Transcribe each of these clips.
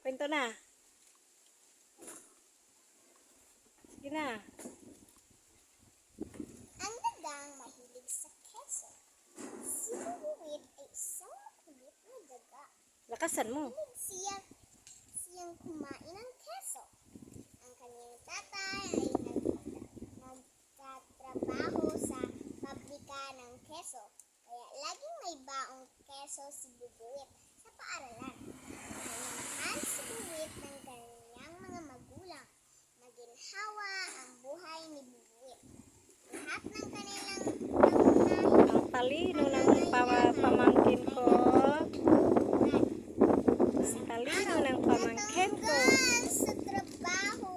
Kwento na. Sige na. Ang dagang mahilig sa keso. Si Bubuwit ay isang makulit na daga. Lakasan mo. Mahilig siyang kumain ng keso. Ang kanyang tatay ay nagtatrabaho sa pabrika ng keso. Kaya laging may baong keso si Bubuwit sa paaralan. Minamahal si Bubuwit ng kanyang mga magulang. Maginhawa ang buhay ni Bubuwit. Lahat ng kanilang pangunahin Ang talino ng pamangkin ko. Ang talino ng pamangkin ko. natanggal sa trabaho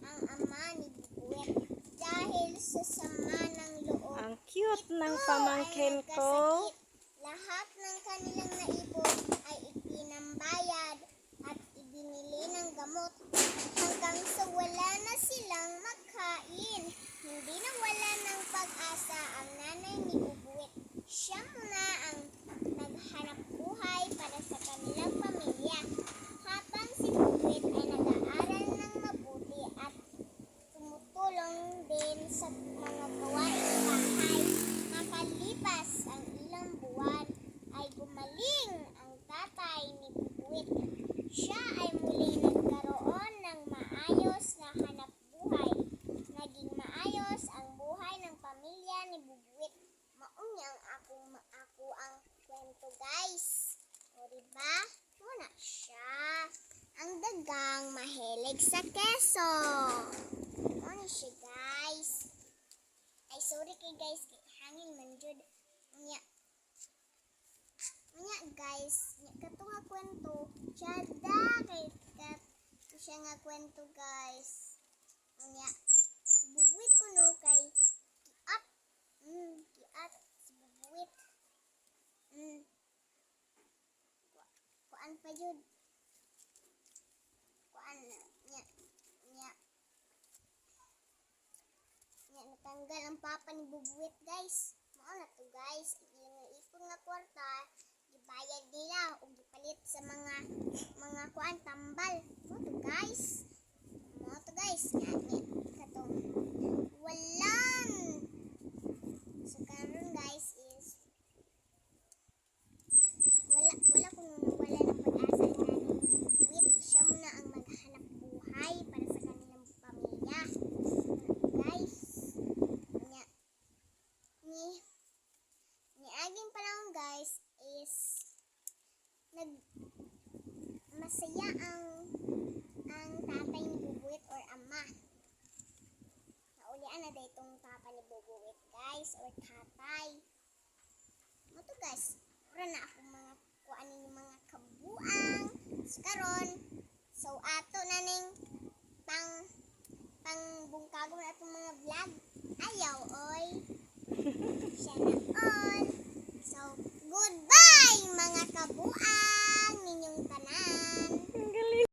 ang ama ni Bubuwit dahil sa sama ng loob. Ang cute ng Ito pamangkin ay ko. nagkasakit. Lahat ng kanilang naipon ay ipinambayad at ibinili ng gamot hanggang sa wala na silang makain. Hindi na wala ng pag-asa ang nanay ni Bubuwit. Siya muna ang naghanap buhay para sa kanilang pamilya. Habang si Bubuwit ay nag-aaral ng mabuti at tumutulong din sa mga gawaing bahay. Makalipas ang ilang buwan ay gumaling ang tatay ni Bubuwit. Siya ay muling nagkaroon ng maayos na hanap buhay. Naging maayos ang buhay ng pamilya ni Bubuwit. Maunyang ako ang kwento, guys. O diba? Muna siya. Ang dagang mahilig sa keso. Ano siya, guys? Ay, sorry kay guys. Kay hangin man jud. Unya guys. Kato nga kwento. Tiyada. Kato siya nga kwento, guys. Unya. Si Bubuwit ko no kay kiat. Kiat. Si Bubuwit. Kuan pa jud. Kuan nya. Natanggal ang papa ni Bubuwit, guys. Mao na to, guys. Yung ipon nga kwarta, gibayad nila o gipalit sa mga kuan tambal. Mao to, guys. Katong walan. So karon, guys, is wala ko nung wala ng pag-asa ang nanay ni Bubuwit. Siya muna ang maghanap buhay para sa kanilang pamilya. Guys, ni aging panahon, guys, is masaya ang tatay ni Bubuwit or ama. Naulian na dahil itong papa ni Bubuwit, guys, or tatay. Ito, guys, ura na ako mga kuan yung mga kabuang karon. So ato na ning pangbungkagom na itong mga vlog. Ayaw, oy.